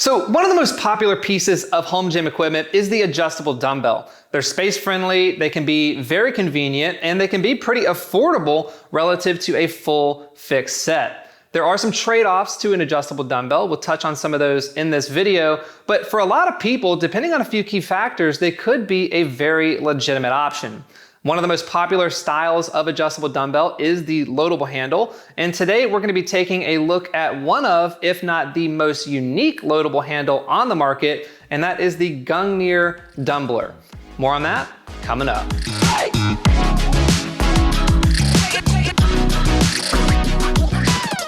So one of the most popular pieces of home gym equipment is the adjustable dumbbell. They're space friendly, they can be very convenient, and they can be pretty affordable relative to a full fixed set. There are some trade-offs to an adjustable dumbbell. We'll touch on some of those in this video, but for a lot of people, depending on a few key factors, they could be a very legitimate option. One of the most popular styles of adjustable dumbbell is the loadable handle, and today we're going to be taking a look at one of, if not the most unique loadable handle on the market, and that is the Gungnir Dumbler. More on that coming up.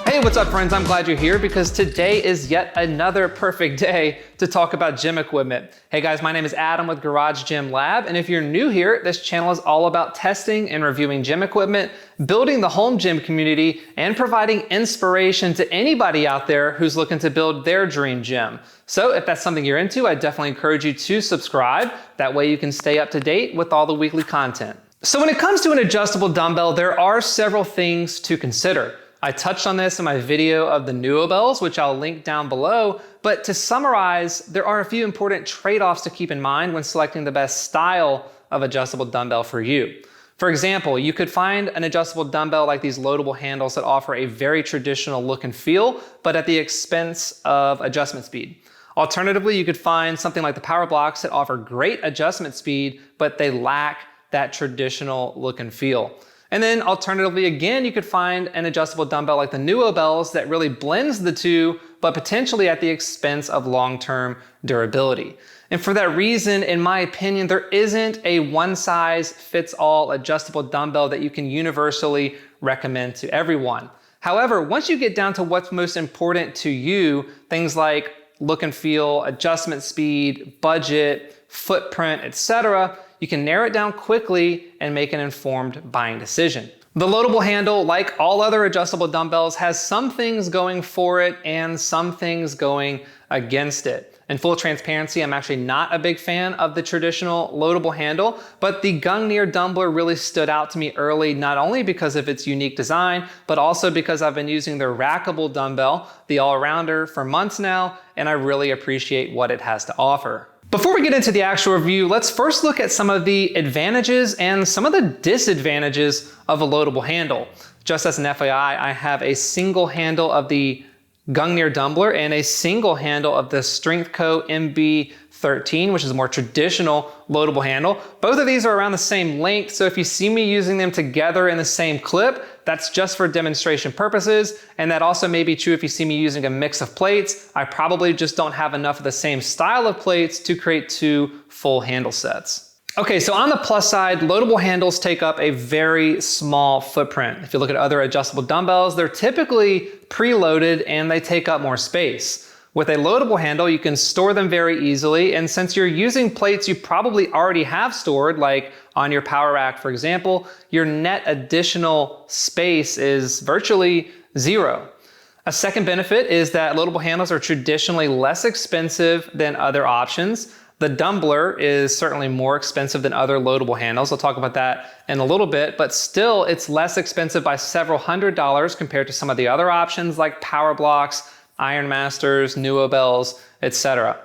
Hey, what's up friends? I'm glad you're here because today is yet another perfect day to talk about gym equipment. Hey guys, my name is Adam with Garage Gym Lab, and if you're new here, this channel is all about testing and reviewing gym equipment, building the home gym community, and providing inspiration to anybody out there who's looking to build their dream gym. So if that's something you're into, I definitely encourage you to subscribe. That way you can stay up to date with all the weekly content. So when it comes to an adjustable dumbbell, there are several things to consider. I touched on this in my video of the NÜOBELLs, which I'll link down below, but to summarize, there are a few important trade-offs to keep in mind when selecting the best style of adjustable dumbbell for you. For example, you could find an adjustable dumbbell like these loadable handles that offer a very traditional look and feel, but at the expense of adjustment speed. Alternatively, you could find something like the power blocks that offer great adjustment speed, but they lack that traditional look and feel. And then alternatively, again, you could find an adjustable dumbbell like the NÜOBELLs that really blends the two, but potentially at the expense of long-term durability. And for that reason, in my opinion, there isn't a one-size-fits-all adjustable dumbbell that you can universally recommend to everyone. However, once you get down to what's most important to you, things like look and feel, adjustment speed, budget, footprint, etc., you can narrow it down quickly and make an informed buying decision. The loadable handle, like all other adjustable dumbbells, has some things going for it and some things going against it. In full transparency, I'm actually not a big fan of the traditional loadable handle, but the Gungnir Dumbler really stood out to me early, not only because of its unique design, but also because I've been using their rackable dumbbell, the Allrounder, for months now, and I really appreciate what it has to offer. Before we get into the actual review, let's first look at some of the advantages and some of the disadvantages of a loadable handle. Just as an FYI, I have a single handle of the Gungnir Dumbler and a single handle of the StrengthCo MB13, which is a more traditional loadable handle. Both of these are around the same length, so if you see me using them together in the same clip, that's just for demonstration purposes, and that also may be true if you see me using a mix of plates. I probably just don't have enough of the same style of plates to create two full handle sets. Okay, so on the plus side, loadable handles take up a very small footprint. If you look at other adjustable dumbbells, they're typically preloaded and they take up more space. With a loadable handle, you can store them very easily, and since you're using plates you probably already have stored, like on your power rack for example, your net additional space is virtually zero. A second benefit is that loadable handles are traditionally less expensive than other options. The Dumbler is certainly more expensive than other loadable handles. I'll talk about that in a little bit, but still it's less expensive by several $100s compared to some of the other options like power blocks, Iron Masters, NÜOBELLs, etc.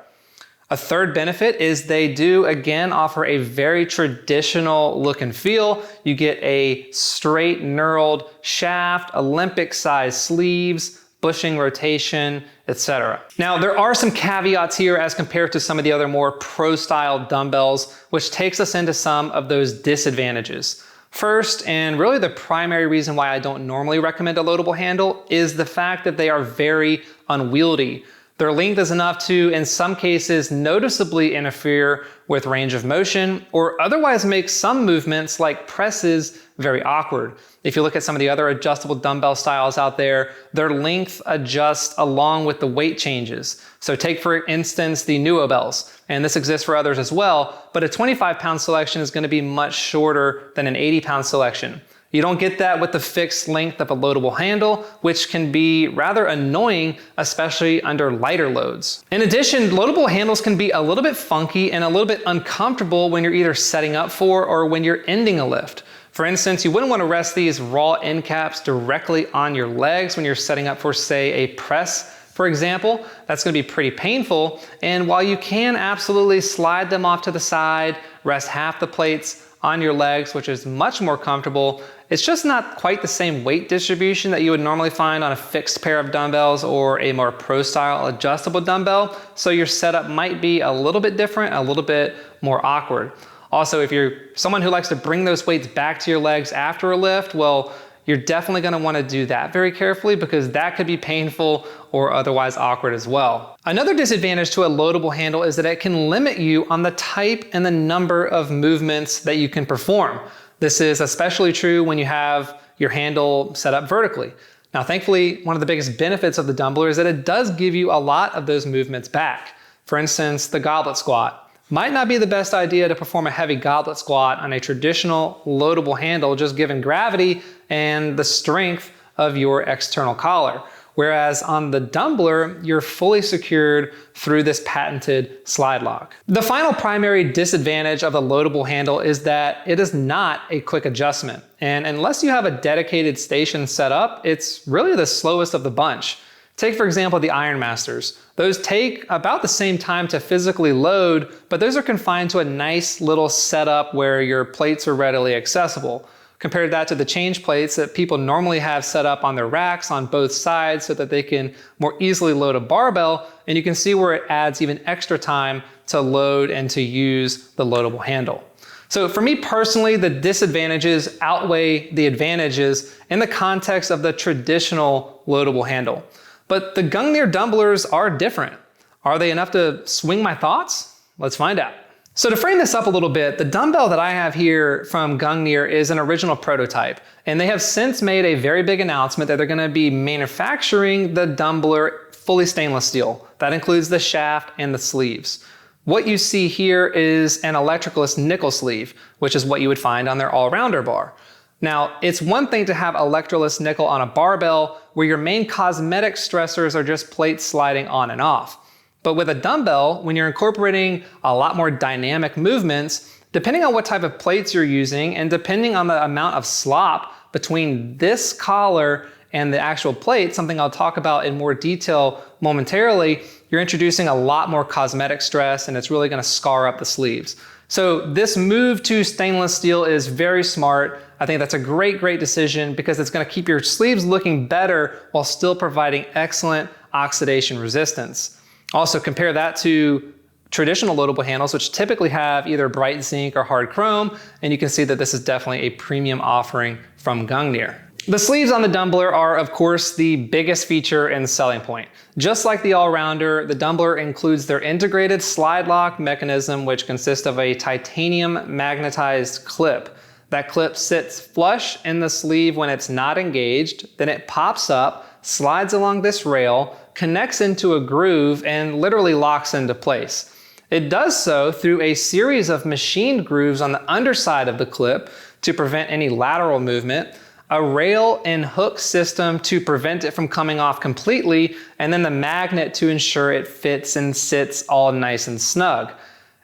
A third benefit is they do again offer a very traditional look and feel. You get a straight knurled shaft, Olympic size sleeves, bushing rotation, etc. Now there are some caveats here as compared to some of the other more pro style dumbbells, which takes us into some of those disadvantages. First, and really the primary reason why I don't normally recommend a loadable handle, is the fact that they are very unwieldy. Their length is enough to, in some cases, noticeably interfere with range of motion or otherwise make some movements like presses very awkward. If you look at some of the other adjustable dumbbell styles out there, their length adjusts along with the weight changes. So take for instance the NÜOBELLs, and this exists for others as well, but a 25-pound selection is going to be much shorter than an 80-pound selection. You don't get that with the fixed length of a loadable handle, which can be rather annoying, especially under lighter loads. In addition, loadable handles can be a little bit funky and a little bit uncomfortable when you're either setting up for or when you're ending a lift. For instance, you wouldn't want to rest these raw end caps directly on your legs when you're setting up for, say, a press For example, that's going to be pretty painful, and while you can absolutely slide them off to the side, rest half the plates on your legs, which is much more comfortable, it's just not quite the same weight distribution that you would normally find on a fixed pair of dumbbells or a more pro style adjustable dumbbell, so your setup might be a little bit different, a little bit more awkward. Also, if you're someone who likes to bring those weights back to your legs after a lift, well, you're definitely going to want to do that very carefully because that could be painful or otherwise awkward as well. Another disadvantage to a loadable handle is that it can limit you on the type and the number of movements that you can perform. This is especially true when you have your handle set up vertically. Now, thankfully, one of the biggest benefits of the Dumbler is that it does give you a lot of those movements back. For instance, the goblet squat. Might not be the best idea to perform a heavy goblet squat on a traditional loadable handle, just given gravity and the strength of your external collar. Whereas on the Dumbler, you're fully secured through this patented SlideLock. The final primary disadvantage of the loadable handle is that it is not a quick adjustment. And unless you have a dedicated station set up, it's really the slowest of the bunch. Take, for example, the Iron Masters. Those take about the same time to physically load, but those are confined to a nice little setup where your plates are readily accessible. Compare that to the change plates that people normally have set up on their racks on both sides so that they can more easily load a barbell, and you can see where it adds even extra time to load and to use the loadable handle. So for me personally, the disadvantages outweigh the advantages in the context of the traditional loadable handle. But the Gungnir Dumblers are different. Are they enough to swing my thoughts? Let's find out. So to frame this up a little bit, the dumbbell that I have here from Gungnir is an original prototype, and they have since made a very big announcement that they're going to be manufacturing the Dumbler fully stainless steel. That includes the shaft and the sleeves. What you see here is an electricless nickel sleeve, which is what you would find on their Allrounder bar. Now, it's one thing to have electroless nickel on a barbell where your main cosmetic stressors are just plates sliding on and off. But with a dumbbell, when you're incorporating a lot more dynamic movements, depending on what type of plates you're using and depending on the amount of slop between this collar and the actual plate, something I'll talk about in more detail momentarily, you're introducing a lot more cosmetic stress and it's really going to scar up the sleeves. So this move to stainless steel is very smart. I think that's a great decision because it's going to keep your sleeves looking better while still providing excellent oxidation resistance. Also compare that to traditional loadable handles, which typically have either bright zinc or hard chrome, and you can see that this is definitely a premium offering from Gungnir. The sleeves on the Dumbler are, of course, the biggest feature and selling point. Just like the Allrounder, the Dumbler includes their integrated SlideLock mechanism, which consists of a titanium magnetized clip. That clip sits flush in the sleeve when it's not engaged, then it pops up, slides along this rail, connects into a groove, and literally locks into place. It does so through a series of machined grooves on the underside of the clip to prevent any lateral movement, a rail and hook system to prevent it from coming off completely, and then the magnet to ensure it fits and sits all nice and snug.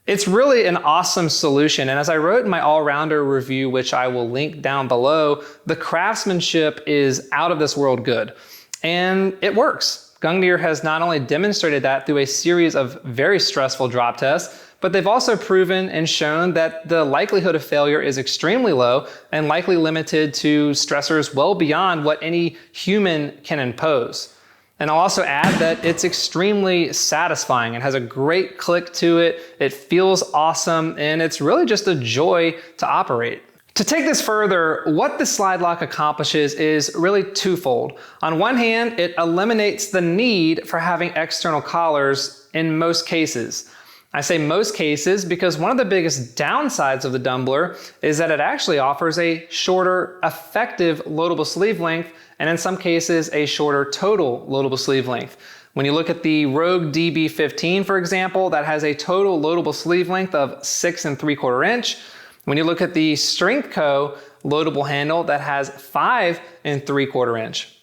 It's really an awesome solution, and as I wrote in my Allrounder review, which I will link down below, the craftsmanship is out of this world good, and it works. Gungnir has not only demonstrated that through a series of very stressful drop tests, but they've also proven and shown that the likelihood of failure is extremely low and likely limited to stressors well beyond what any human can impose. And I'll also add that it's extremely satisfying. It has a great click to it, it feels awesome, and it's really just a joy to operate. To take this further, what the SlideLock accomplishes is really twofold. On one hand, it eliminates the need for having external collars in most cases. I say most cases because one of the biggest downsides of the Dumbler is that it actually offers a shorter effective loadable sleeve length, and in some cases a shorter total loadable sleeve length. When you look at the Rogue DB15, for example, that has a total loadable sleeve length of 6 3/4 inch. When you look at the Strength Co. loadable handle, that has 5 3/4 inch.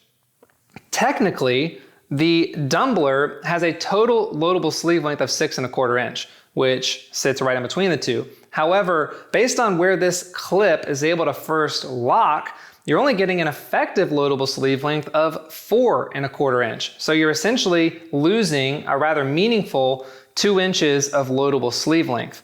Technically, the Dumbler has a total loadable sleeve length of 6 1/4 inch, which sits right in between the two. However, based on where this clip is able to first lock, you're only getting an effective loadable sleeve length of 4¼ inch. So you're essentially losing a rather meaningful 2 inches of loadable sleeve length.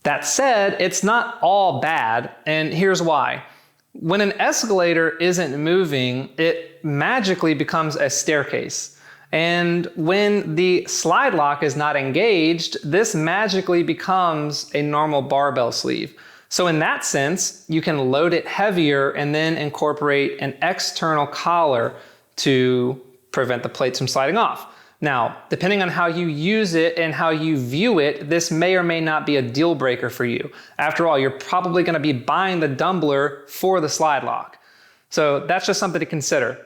That said, it's not all bad, and here's why. When an escalator isn't moving, it magically becomes a staircase. And when the SlideLock is not engaged, this magically becomes a normal barbell sleeve. So in that sense, you can load it heavier and then incorporate an external collar to prevent the plates from sliding off. Now, depending on how you use it and how you view it, this may or may not be a deal breaker for you. After all, you're probably going to be buying the Dumbler for the SlideLock. So that's just something to consider.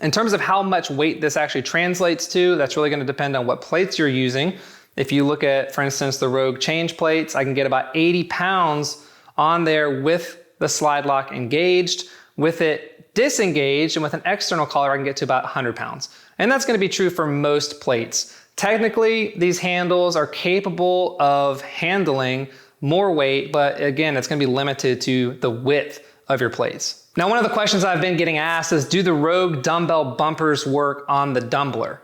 In terms of how much weight this actually translates to, that's really going to depend on what plates you're using. If you look at, for instance, the Rogue change plates, I can get about 80 pounds on there with the SlideLock engaged. With it disengaged and with an external collar, I can get to about 100 pounds. And that's going to be true for most plates. Technically, these handles are capable of handling more weight, but again, it's going to be limited to the width of your plates. Now, one of the questions I've been getting asked is, do the Rogue dumbbell bumpers work on the Dumbler?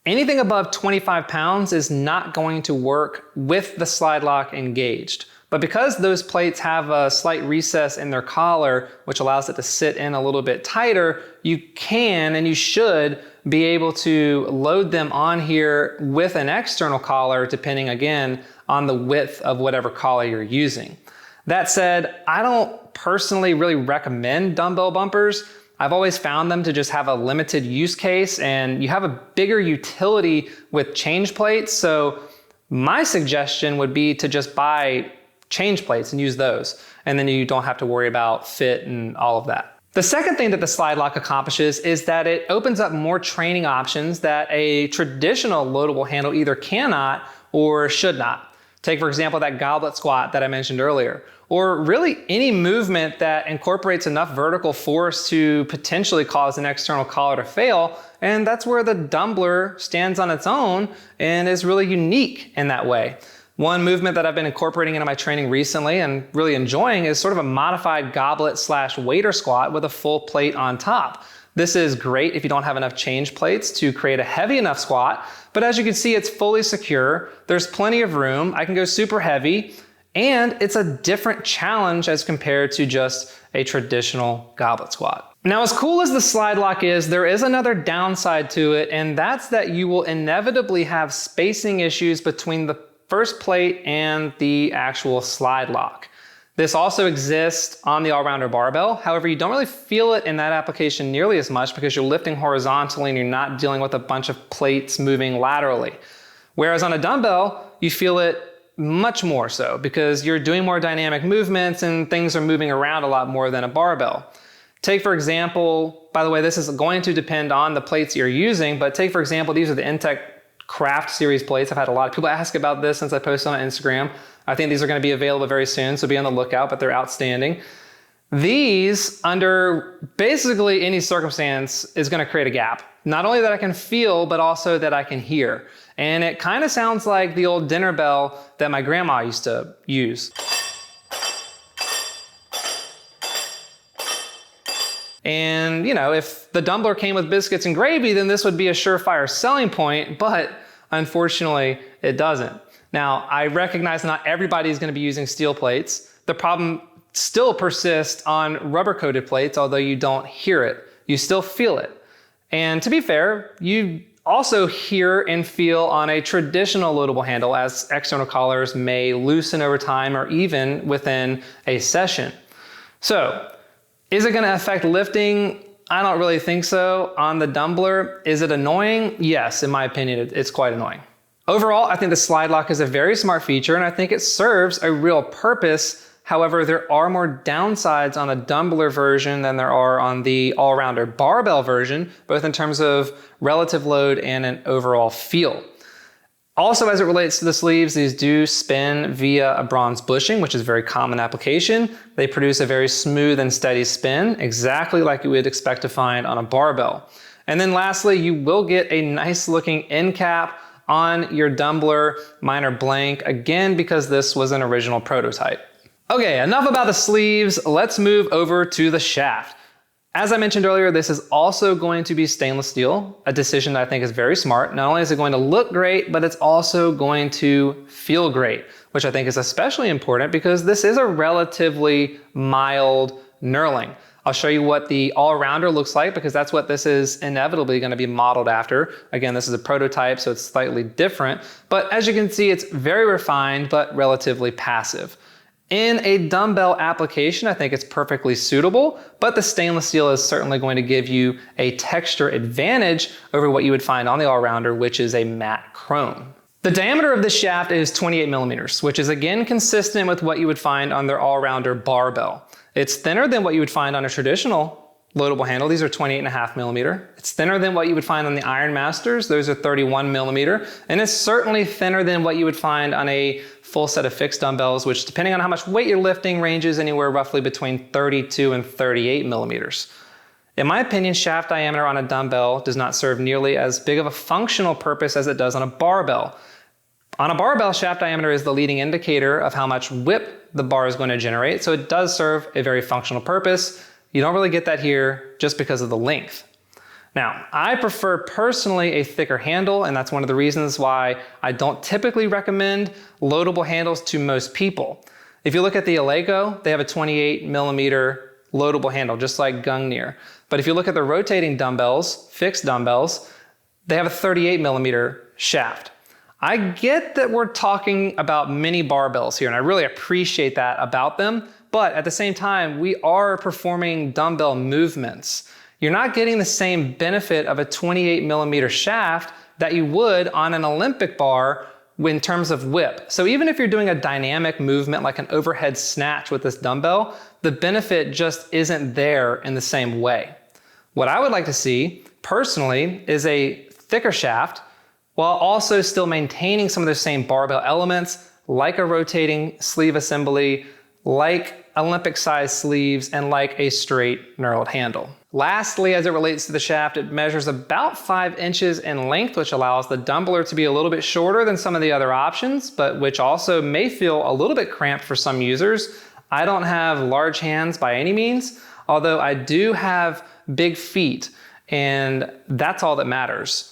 Anything above 25 pounds is not going to work with the SlideLock engaged. But because those plates have a slight recess in their collar, which allows it to sit in a little bit tighter, you can and you should be able to load them on here with an external collar, depending again on the width of whatever collar you're using. That said, I don't personally really recommend dumbbell bumpers. I've always found them to just have a limited use case, and you have a bigger utility with change plates. So my suggestion would be to just buy change plates and use those. And then you don't have to worry about fit and all of that. The second thing that the SlideLock accomplishes is that it opens up more training options that a traditional loadable handle either cannot or should not. Take, for example, that goblet squat that I mentioned earlier, or really any movement that incorporates enough vertical force to potentially cause an external collar to fail. And that's where the Dumbler stands on its own and is really unique in that way. One movement that I've been incorporating into my training recently and really enjoying is sort of a modified goblet / waiter squat with a full plate on top. This is great if you don't have enough change plates to create a heavy enough squat, but as you can see, it's fully secure. There's plenty of room. I can go super heavy, and it's a different challenge as compared to just a traditional goblet squat. Now, as cool as the SlideLock is, there is another downside to it, and that's that you will inevitably have spacing issues between the first plate and the actual SlideLock. This also exists on the Allrounder barbell. However, you don't really feel it in that application nearly as much because you're lifting horizontally and you're not dealing with a bunch of plates moving laterally. Whereas on a dumbbell, you feel it much more so because you're doing more dynamic movements and things are moving around a lot more than a barbell. Take, for example, by the way, this is going to depend on the plates you're using, but take, for example, these are the Intech Craft Series plates. I've had a lot of people ask about this since I posted on Instagram. I think these are going to be available very soon, so be on the lookout, but they're outstanding. These, under basically any circumstance, is going to create a gap. Not only that I can feel, but also that I can hear. And it kind of sounds like the old dinner bell that my grandma used to use. And, you know, if the Dumbler came with biscuits and gravy, then this would be a surefire selling point, but unfortunately, it doesn't. Now, I recognize not everybody is going to be using steel plates. The problem still persists on rubber-coated plates, although you don't hear it. You still feel it. And to be fair, you also hear and feel on a traditional loadable handle as external collars may loosen over time or even within a session. So, is it going to affect lifting? I don't really think so. On the Dumbler, is it annoying? Yes, in my opinion, it's quite annoying. Overall, I think the SlideLock is a very smart feature and I think it serves a real purpose. However, there are more downsides on the Dumbler version than there are on the Allrounder barbell version, both in terms of relative load and an overall feel. Also, as it relates to the sleeves, these do spin via a bronze bushing, which is a very common application. They produce a very smooth and steady spin, exactly like you would expect to find on a barbell. And then lastly, you will get a nice looking end cap on your Dumbler. Mine are blank, again, because this was an original prototype. Okay, enough about the sleeves. Let's move over to the shaft. As I mentioned earlier, this is also going to be stainless steel, a decision that I think is very smart. Not only is it going to look great, but it's also going to feel great, which I think is especially important because this is a relatively mild knurling. I'll show you what the Allrounder looks like because that's what this is inevitably going to be modeled after. Again, this is a prototype, so it's slightly different. But as you can see, it's very refined, but relatively passive. In a dumbbell application, I think it's perfectly suitable, but the stainless steel is certainly going to give you a texture advantage over what you would find on the Allrounder, which is a matte chrome. The diameter of this shaft is 28 millimeters, which is again consistent with what you would find on their Allrounder barbell. It's thinner than what you would find on a traditional loadable handle. These are 28.5 millimeter. It's thinner than what you would find on the Iron Masters. Those are 31 millimeter. And it's certainly thinner than what you would find on a full set of fixed dumbbells, which depending on how much weight you're lifting ranges anywhere roughly between 32 and 38 millimeters. In my opinion, shaft diameter on a dumbbell does not serve nearly as big of a functional purpose as it does on a barbell. On a barbell, shaft diameter is the leading indicator of how much whip the bar is going to generate, so it does serve a very functional purpose. You don't really get that here just because of the length. Now, I prefer personally a thicker handle, and that's one of the reasons why I don't typically recommend loadable handles to most people. If you look at the Allego, they have a 28 millimeter loadable handle, just like Gungnir. But if you look at the rotating dumbbells, fixed dumbbells, they have a 38 millimeter shaft. I get that we're talking about mini barbells here, and I really appreciate that about them, but at the same time, we are performing dumbbell movements. You're not getting the same benefit of a 28 millimeter shaft that you would on an Olympic bar in terms of whip. So even if you're doing a dynamic movement like an overhead snatch with this dumbbell, the benefit just isn't there in the same way. What I would like to see personally is a thicker shaft while also still maintaining some of the same barbell elements like a rotating sleeve assembly, like Olympic size sleeves, and like a straight knurled handle. Lastly, as it relates to the shaft, it measures about 5 inches in length, which allows the Dumbler to be a little bit shorter than some of the other options, but which also may feel a little bit cramped for some users. I don't have large hands by any means, although I do have big feet, and that's all that matters.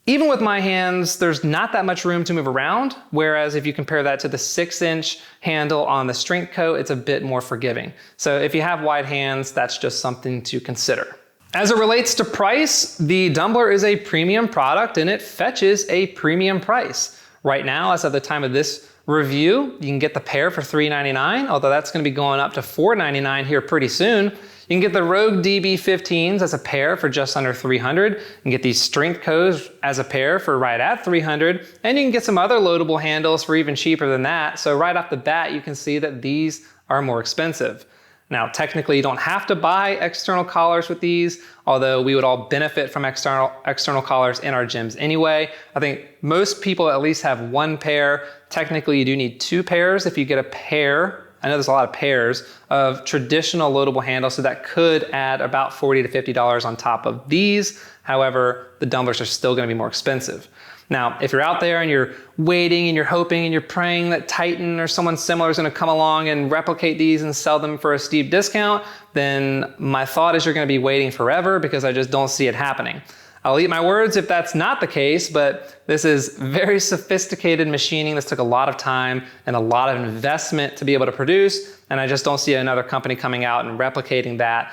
Even with my hands, there's not that much room to move around, whereas if you compare that to the 6-inch handle on the Strength Coat, it's a bit more forgiving. So if you have wide hands, that's just something to consider. As it relates to price, the Dumbler is a premium product and it fetches a premium price. Right now, as of the time of this review, you can get the pair for $399, although that's going to be going up to $499 here pretty soon. You can get the Rogue DB15s as a pair for just under $300. You can get these Strength Coats as a pair for right at $300. And you can get some other loadable handles for even cheaper than that. So right off the bat, you can see that these are more expensive. Now, technically, you don't have to buy external collars with these, although we would all benefit from external collars in our gyms anyway. I think most people at least have one pair. Technically, you do need 2 pairs if you get a pair. I know there's a lot of pairs of traditional loadable handles, so that could add about $40 to $50 on top of these. However, the Dumblers are still going to be more expensive. Now, if you're out there and you're waiting and you're hoping and you're praying that Titan or someone similar is going to come along and replicate these and sell them for a steep discount, then my thought is you're going to be waiting forever because I just don't see it happening. I'll eat my words if that's not the case, but this is very sophisticated machining. This took a lot of time and a lot of investment to be able to produce, and I just don't see another company coming out and replicating that,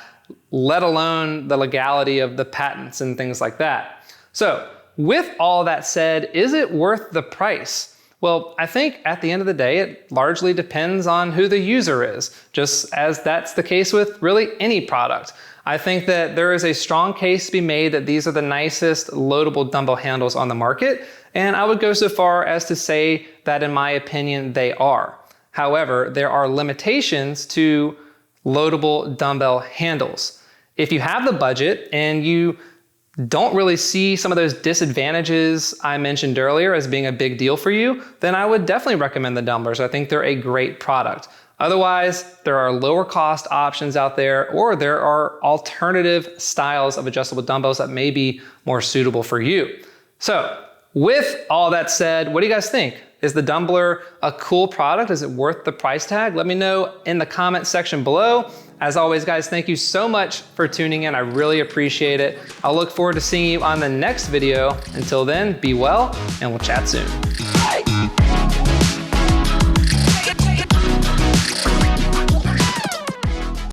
let alone the legality of the patents and things like that. So, with all that said, is it worth the price? Well, I think at the end of the day, it largely depends on who the user is, just as that's the case with really any product. I think that there is a strong case to be made that these are the nicest loadable dumbbell handles on the market, and I would go so far as to say that in my opinion, they are. However, there are limitations to loadable dumbbell handles. If you have the budget and you don't really see some of those disadvantages I mentioned earlier as being a big deal for you, then I would definitely recommend the Dumblers. I think they're a great product. Otherwise, there are lower cost options out there, or there are alternative styles of adjustable dumbbells that may be more suitable for you. So with all that said, what do you guys think? Is the Dumbler a cool product? Is it worth the price tag? Let me know in the comment section below. As always, guys, thank you so much for tuning in. I really appreciate it. I'll look forward to seeing you on the next video. Until then, be well, and we'll chat soon. Bye.